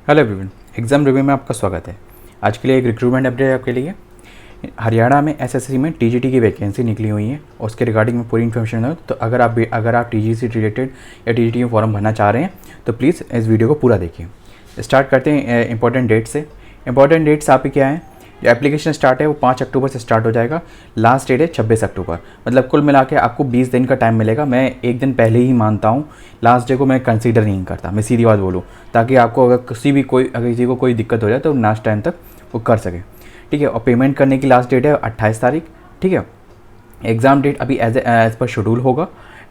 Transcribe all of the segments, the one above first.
Hello everyone, exam review में आपका स्वागत है। आज के लिए एक रिक्रूटमेंट अपडेट आपके लिए। हरियाणा में एसएससी में टीजीटी की वैकेंसी निकली हुई है और उसके रिगार्डिंग में पूरी इन्फॉर्मेशन है। तो अगर आप टीजीटी से रिलेटेड या टीजीटी में फॉर्म भरना चाह रहे हैं तो प्लीज़ इस वीडियो को पूरा देखिए। स्टार्ट करते हैं इंपॉर्टेंट डेट से। इंपॉर्टेंट डेट्स आपकी क्या है? जो एप्लीकेशन स्टार्ट है वो 5 अक्टूबर से स्टार्ट हो जाएगा। लास्ट डेट है 26 अक्टूबर। मतलब कुल मिला के आपको 20 दिन का टाइम मिलेगा। मैं एक दिन पहले ही मानता हूँ, लास्ट डे को मैं कंसीडर नहीं करता, मैं सीधी बात बोलूँ, ताकि आपको अगर किसी को कोई दिक्कत हो जाए तो लास्ट टाइम तक वो कर सके। ठीक है। और पेमेंट करने की लास्ट डेट है 28 तारीख। ठीक है। एग्ज़ाम डेट अभी एज पर शेड्यूल होगा।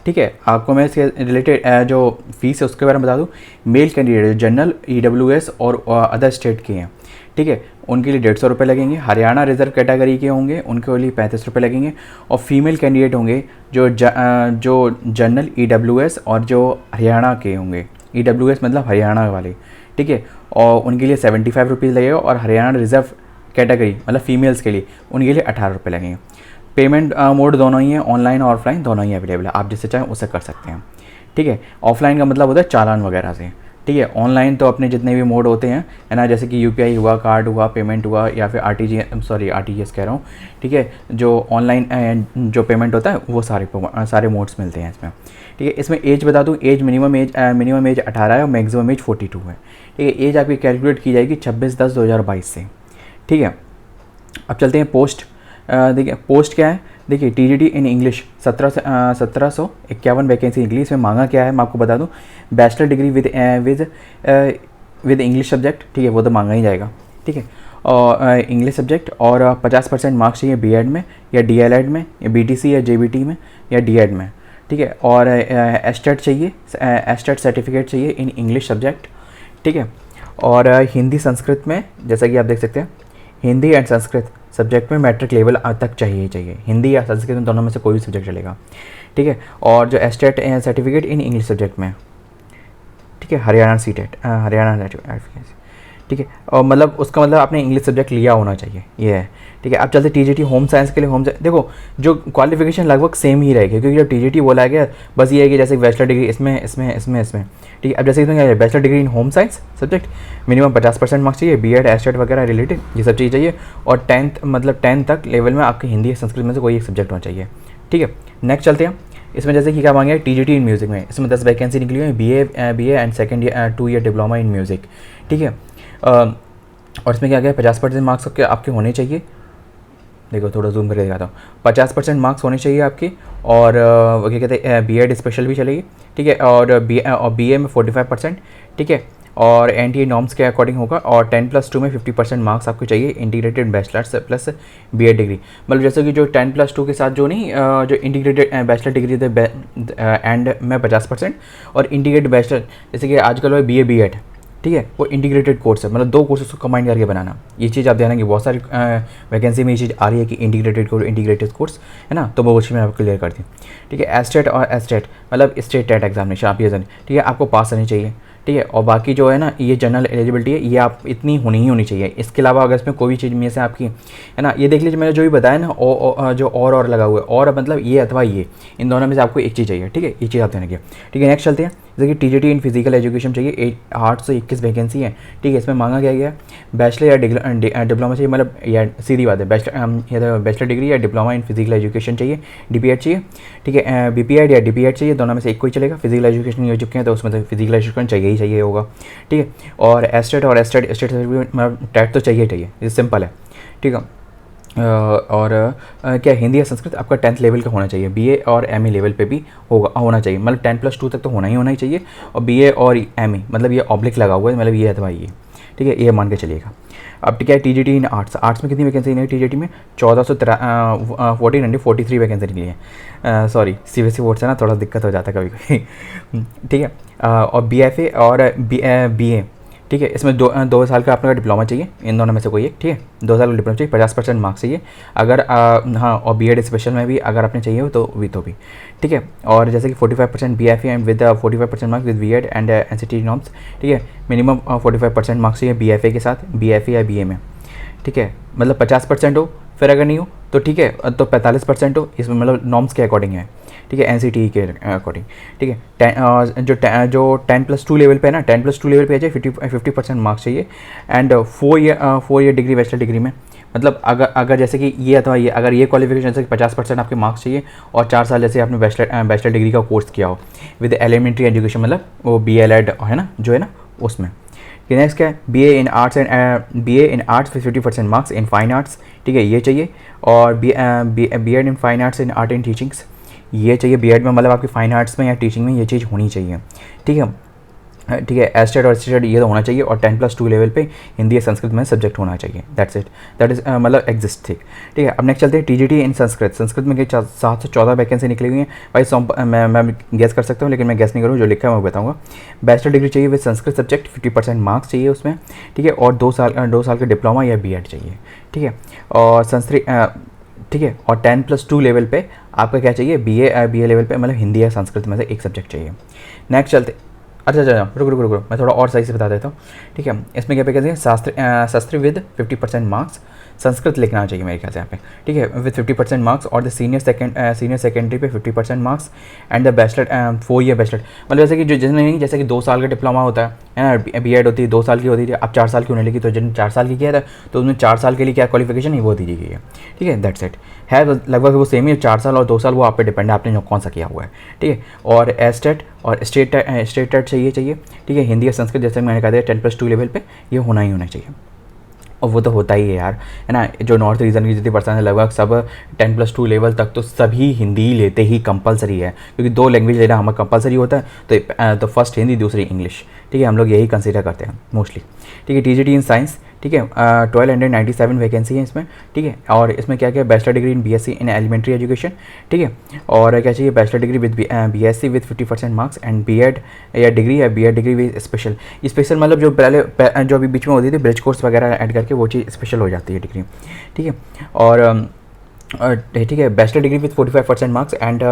ठीक है। आपको मैं इसके रिलेटेड जो फीस है उसके बारे में बता दूँ। मेल कैंडिडेट जनरल, ईडब्ल्यूएस और अदर स्टेट के हैं, ठीक है, उनके लिए 150 रुपये लगेंगे। हरियाणा रिजर्व कैटेगरी के होंगे उनके लिए 35 रुपये लगेंगे। और फीमेल कैंडिडेट होंगे जो जनरल, ईडब्ल्यूएस और जो हरियाणा के होंगे, ईडब्ल्यूएस मतलब हरियाणा वाले, ठीक है, और उनके लिए 75 रुपीज़ लगेगा। और हरियाणा रिजर्व कैटेगरी मतलब फीमेल्स के लिए उनके लिए 18 रुपये लगेंगे। पेमेंट मोड दोनों ही है, ऑनलाइन और ऑफलाइन दोनों ही अवेलेबल है, आप जिससे चाहें उससे कर सकते हैं। ठीक है। ऑफलाइन का मतलब होता है चालान वगैरह से। ठीक है। ऑनलाइन तो अपने जितने भी मोड होते हैं, है ना, जैसे कि यूपीआई हुआ, कार्ड हुआ, पेमेंट हुआ, या फिर आरटीजीएस कह रहा हूँ, ठीक है, जो ऑनलाइन जो पेमेंट होता है वो सारे मोड्स मिलते हैं इसमें। ठीक है। इसमें एज बता दूँ, मिनिमम एज 18 है और मैक्सिमम एज 42 है। ठीक है। एज आपकी कैलकुलेट की जाएगी 26/10/2022 से। ठीक है। अब चलते हैं पोस्ट। देखिए पोस्ट क्या है। देखिए टीजीटी इन इंग्लिश 1751 वैकेंसी निकली। इसमें मांगा क्या है मैं आपको बता दूं। Bachelor degree with English subject, ठीक है, वो तो मांगा ही जाएगा। ठीक है। और इंग्लिश सब्जेक्ट और 50% मार्क्स चाहिए बीएड में या डीएलएड में या बीटीसी या जेबीटी में या डीएड में। ठीक है। और एस्टेट चाहिए, एस्टेट सर्टिफिकेट चाहिए इन इंग्लिश सब्जेक्ट। ठीक है। और हिंदी संस्कृत में, जैसा कि आप देख सकते हैं, हिंदी एंड संस्कृत सब्जेक्ट में मैट्रिक लेवल तक चाहिए। हिंदी या संस्कृत में दोनों में से कोई भी सब्जेक्ट चलेगा। ठीक है। और जो estate certificate in English subject में, ठीक है, हरियाणा सीटेट, हरियाणा, ठीक है। और मतलब उसका मतलब आपने इंग्लिश सब्जेक्ट लिया होना चाहिए, ये है। ठीक है। अब चलते टीजीटी होम साइंस के लिए। देखो जो क्वालिफिकेशन लगभग सेम ही रहेगी, क्योंकि जब टीजीटी बोला गया बस ये है कि जैसे बैचलर डिग्री इसमें। ठीक है। अब जैसे इसमें क्या है, बैचलर डिग्री इन home science subject, minimum 50% marks चाहिए, बीएड एस्टेट वगैरह रिलेटेड ये सब चीज़ चाहिए। और 10th तक लेवल में आपके हिंदी या संस्कृत में से कोई एक सब्जेक्ट होना चाहिए। ठीक है। नेक्स्ट चलते हैं। इसमें जैसे कि क्या मांगे, टीजीटी इन म्यूज़िक में इसमें 10 वैकेंसी निकली हुई है। BA and second 2 year diploma in music. ठीक है। और इसमें क्या क्या 50% मार्क्स आपके होने चाहिए। देखो थोड़ा जूम करके दिखाता हूँ। 50% मार्क्स होने चाहिए आपके। और क्या कहते हैं, बीएड स्पेशल भी चलेगी। ठीक है। और बीए में 45%। ठीक है। और एनटीए नॉर्म्स के अकॉर्डिंग होगा। और 10+2 में 50% मार्क्स आपको चाहिए, integrated bachelors plus BEd degree. मतलब जैसे कि जो 10+2 के साथ जो नहीं, जो इंटीग्रेटेड बैचलर डिग्री थे एंड में 50%। और इंटीग्रेटेड बैचलर जैसे कि आजकल वो बीएड, ठीक है, वो इंटीग्रेटेड कोर्स है, मतलब 2 कोर्सेज को कंबाइन करके बनाना। ये चीज़ आप ध्यान रखिए, बहुत सारी वैकेंसी में ये चीज़ आ रही है कि इंटीग्रेटेड कोर्स है ना, तो वो चीज़ मैं आपको क्लियर कर दी। ठीक है। एस्टेट और एस्टेट मतलब स्टेट टेट एग्जामिनेशन आप ये जानिए, ठीक है, आपको पास होनी चाहिए। ठीक है। और बाकी जो है ना, ये जनरल एलिजिबिलिटी है, ये आप इतनी होनी चाहिए। इसके अलावा अगर इसमें कोई भी चीज़ में से आपकी, है ना, ये देख लीजिए मैंने जो भी बताया ना, जो और लगा हुआ है, और मतलब ये अथवा ये, इन दोनों में से आपको एक चीज़ चाहिए। ठीक है। ये चीज़ आप ध्यान रखिए। ठीक है। नेक्स्ट चलते हैं। जैसे कि टीजीटी इन फिजिकल एजुकेशन चाहिए, 821 वैकेंसी है। ठीक है। इसमें मांगा क्या गया है, बैचलर या डिप्लोमा चाहिए, मतलब या सीधी बात है, बैचलर डिग्री या डिप्लोमा इन फिजिकल एजुकेशन चाहिए, डीपीएड चाहिए। ठीक है। बीपीएड या डीपीएड चाहिए, दोनों में से एक कोई चलेगा। फिजिकल एजुकेशन हो चुके हैं तो उसमें तो फिजिकल एजुकेशन चाहिए होगा। ठीक है। और एस्टेट मतलब टेट तो चाहिए, ये सिंपल है। ठीक है। और क्या हिंदी या संस्कृत आपका 10th लेवल का होना चाहिए, बीए और एमए लेवल पे भी होना चाहिए, मतलब 10+2 तक तो होना ही चाहिए। और बीए और एमए मतलब ये ऑब्लिक लगा हुआ है, मतलब ये अथवा ये, ठीक है, ये मान के चलिएगा। अब क्या है, टीजीटी इन आर्ट्स में कितनी वैकेंसी नहीं, टीजीटी में 1443 वैकेंसी निकली है। सॉरी, सीबीएसई बोर्ड से ना थोड़ा दिक्कत हो जाता है कभी। ठीक है। और बीएफए और बीए, ठीक है, इसमें 2 साल का आपका डिप्लोमा चाहिए, इन दोनों में से कोई एक। ठीक है। 2 साल का डिप्लोमा चाहिए, 50% मार्क्स चाहिए अगर हाँ, और बीएड स्पेशल में भी अगर आपने चाहिए हो तो भी। ठीक है। और जैसे कि 45% BFA and with 45% marks with BEd and NCT norms. ठीक है। मिनिमम 45% मार्क्स चाहिए बीएफए के साथ, बीएफए या बीए में। ठीक है। मतलब 50% हो, फिर अगर नहीं हो तो ठीक है तो 45% हो, इसमें मतलब नॉर्म्स के अकॉर्डिंग है। ठीक है, NCTE के अकॉर्डिंग। ठीक है, जो 10+2 लेवल पे है ना, 10+2 लेवल पे आ जाए 50% मार्क्स चाहिए। And 4 year degree bachelor degree में, मतलब अगर जैसे कि ये अथवा ये अगर ये क्वालिफिकेशन जैसे 50% आपके मार्क्स चाहिए और 4 साल जैसे आपने बैचलर डिग्री का कोर्स किया हो विद एलिमेंट्री एजुकेशन, मतलब वो BLED है ना, जो है ना उसमें। नेक्स्ट क्या है, BA in arts with 50% marks in fine arts. ठीक है, ये चाहिए। और B.Ed in fine arts in art and teachings, ये चाहिए। B.Ed में मतलब आपकी फाइन आर्ट्स में या टीचिंग में ये चीज़ होनी चाहिए। ठीक है, ठीक है, एस्टेट और स्टेट ये तो होना चाहिए। और 10+2 लेवल पे हिंदी या संस्कृत में सब्जेक्ट होना चाहिए। दैट्स इट, दैट इज मतलब एग्जिस्ट। ठीक है, अब नेक्स्ट चलते हैं TGT इन संस्कृत। संस्कृत में 714 वैकेंसी निकली हुई हैं भाई। मैं गेस कर सकता हूँ, लेकिन मैं गेस नहीं करूँ, जो लिखा है मैं बताऊँगा। बैचलर डिग्री चाहिए विद संस्कृत सब्जेक्ट, 50% मार्क्स चाहिए उसमें। ठीक है, और 2 साल का डिप्लोमा या B.Ed चाहिए। ठीक है, और ठीक है, और 10+2 लेवल पे आपका क्या चाहिए, BA लेवल पे मतलब हिंदी या संस्कृत में से एक सब्जेक्ट चाहिए। नेक्स्ट चलते, अच्छा रुको, मैं थोड़ा और सही से बता देता हूँ। ठीक है, इसमें क्या पे कहते हैं, शास्त्री विद 50% मार्क्स, संस्कृत लिखना चाहिए मेरे ख्याल से यहाँ पे। ठीक है, विद 50% मार्क्स। और द सीनियर सेकेंडरी पे 50% marks. And the bachelor 4 year bachelor, मतलब जैसे कि जैसे कि 2 साल का डिप्लोमा होता है ना, B.Ed होती है 2 साल की होती थी, अब 4 साल की होने लगी। तो जिन 4 साल की किया था तो उसमें 4 साल के लिए क्या क्वालिफिकेशन है वो दी गई है। ठीक है, दैट्स इट है, लगभग वो सेम ही, 4 साल और 2 साल वो आप पे डिपेंड है, आपने जो कौन सा किया हुआ है। ठीक है, और एस्टेट और स्टेट टेट चाहिए। ठीक है, हिंदी या संस्कृत जैसे मैंने कहा था 10+2 लेवल पे ये होना ही होना चाहिए। और वो तो होता ही है यार, है ना। जो नॉर्थ रीजन की जितनी पर्सन है लगभग सब 10+2 लेवल तक तो सभी हिंदी लेते ही कंपलसरी है, क्योंकि 2 लैंग्वेज लेना हमें कंपलसरी होता है। तो फर्स्ट हिंदी, दूसरी इंग्लिश। ठीक है, हम लोग यही कंसीडर करते हैं मोस्टली। ठीक है, TGT इन साइंस। ठीक है, 1297 वैकेंसी है इसमें। ठीक है, और इसमें क्या क्या, bachelor degree in BSc in elementary education. ठीक है, और क्या चाहिए, bachelor degree with BSc with 50% marks. And B.Ed या डिग्री या B.Ed डिग्री विद स्पेशल मतलब जो पहले जो अभी बीच में होती थी ब्रिज कोर्स वगैरह ऐड करके वो चीज़ स्पेशल हो जाती है डिग्री। ठीक है, और ठीक है, bachelor degree with 45% marks and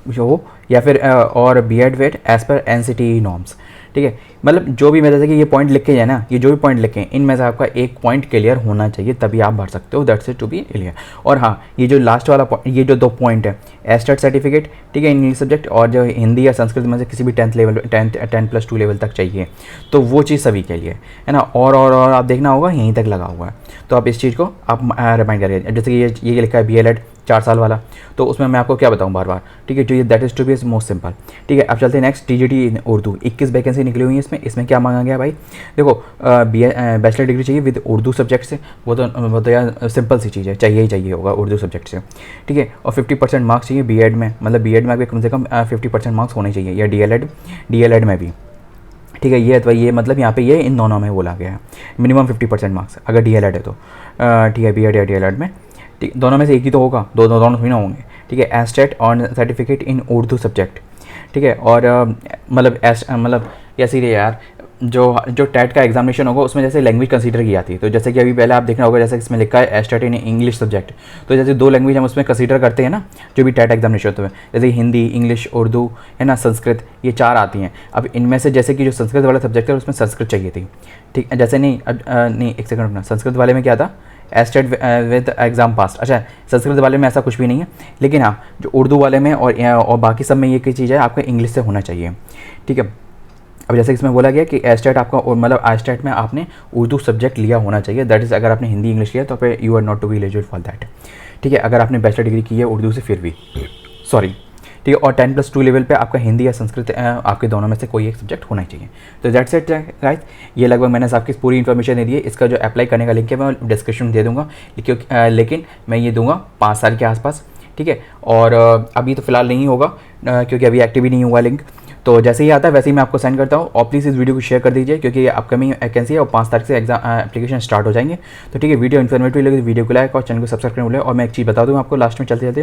जो या फिर और B.Ed विद एज पर NCTE नॉर्म्स। ठीक है, मतलब जो भी मैं जैसे कि ये पॉइंट लिखे हैं ना, ये जो भी पॉइंट लिखे हैं इनमें से आपका एक पॉइंट क्लियर होना चाहिए, तभी आप भर सकते हो। That's it to be clear. और हाँ, ये जो लास्ट वाला ये जो 2 पॉइंट है, एस्टेट सर्टिफिकेट, ठीक है, इंग्लिश सब्जेक्ट, और जो हिंदी या संस्कृत में से किसी भी 10+2 लेवल तक चाहिए, तो वो चीज़ सभी के लिए है ना। और आप देखना होगा यहीं तक लगा हुआ है, तो आप इस चीज़ को आप रिमाइंड करिए। जैसे कि ये लिखा है BLED 4 साल वाला, तो उसमें मैं आपको क्या बताऊँ बार। ठीक है, जो ये that is to be most simple. ठीक है, अब चलते हैं next, TGT in Urdu. 21 vacancy निकली हुई है इसमें क्या मांगा गया भाई, देखो बैचलर डिग्री चाहिए विद उर्दू सब्जेक्ट से। वो तो यार सिंपल सी चीज़ है, चाहिए ही चाहिए होगा उर्दू सब्जेक्ट से। ठीक है, और 50% मार्क्स चाहिए B.Ed में, मतलब B.Ed में भी कम से कम 50% मार्क्स होने चाहिए, या DLED में भी। ठीक है, ये अथवा ये मतलब यहाँ पे ये इन दोनों में बोला गया है मिनिमम 50% मार्क्स अगर DLED है तो। ठीक है, B.Ed या DLED में, ठीक, दोनों में से एक ही तो होगा, दोनों थोड़ी ना होंगे। ठीक है, एस्टेट और सर्टिफिकेट इन उर्दू सब्जेक्ट। ठीक है, और मतलब ऐसे ही यार, जो टेट का एग्जामिनेशन होगा उसमें जैसे लैंग्वेज कंसीडर की जाती है। तो जैसे कि अभी पहले आप देखना होगा, जैसे इसमें लिखा है एस्टेट इन इंग्लिश सब्जेक्ट, तो जैसे 2 लैंग्वेज हम उसमें कंसीडर करते हैं ना, जो भी टेट एग्जामिनेशन होते हैं, जैसे हिंदी, इंग्लिश, उर्दू, है ना, संस्कृत, ये 4 आती हैं। अब इनमें से जैसे कि जो संस्कृत वाला सब्जेक्ट है उसमें संस्कृत चाहिए थी। ठीक, जैसे नहीं एक सेकंड, संस्कृत वाले में क्या था, एस्टेट विद एग्ज़ाम पास। अच्छा, संस्कृत वाले में ऐसा कुछ भी नहीं है, लेकिन हाँ जो उर्दू वाले में और बाकी सब में ये चीज़ है, आपका इंग्लिश से होना चाहिए। ठीक है, अब जैसे इसमें बोला गया कि एस्टेट आपका मतलब एस्टेट में आपने उर्दू सब्जेक्ट लिया होना चाहिए। दैट इज़ अगर आपने हिंदी इंग्लिश लिया तो फिर you are not to be eligible for that. ठीक है, अगर आपने बैचलर डिग्री की है उर्दू से फिर भी सॉरी। ठीक है, और 10+2 लेवल पे आपका हिंदी या संस्कृत आपके दोनों में से कोई एक सब्जेक्ट होना चाहिए। तो दैट्स इट गाइस, ये लगभग मैंने आपकी पूरी इन्फॉर्मेशन दे दी है। इसका जो अप्लाई करने का लिंक है मैं डिस्क्रिप्शन दे दूँगा, लेकिन मैं ये दूंगा 5 साल के आसपास। ठीक है, और अभी तो फिलहाल नहीं होगा क्योंकि अभी एक्टिव ही नहीं हुआ लिंक। तो जैसे ही आता है वैसे ही मैं आपको सेंड करता हूँ, और प्लीज़ इस वीडियो को शेयर कर दीजिए क्योंकि ये अपकमिंग वैकेंसी है और 5 तारीख से एग्जाम एप्लीकेशन स्टार्ट हो जाएंगे। तो ठीक है, वीडियो इन्फॉर्मेटिव लगे तो वीडियो को लाइक और चैनल को सब्सक्राइब करने भूलें। और मैं एक चीज़ बता दूँ आपको लास्ट में चलते चलते,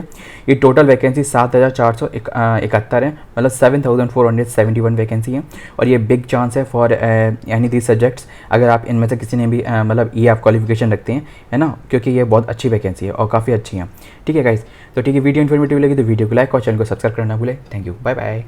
ये टोटल वैकेंसी 7471 है, मतलब 7471 वैकेंसी है। और ये बिग चांस है फॉर एनी दीज सब्जेक्ट्स, अगर आप इनमें से किसी ने भी मतलब ये आप क्वालिफिकेशन रखते हैं, है ना, क्योंकि ये बहुत अच्छी वैकेंसी है और काफ़ी अच्छी है। ठीक है गाइस, तो ठीक है, वीडियो इन्फॉर्मेटिव लगी तो वीडियो को लाइक और चैनल को सब्सक्राइब करना भूलें। Thank you, bye bye.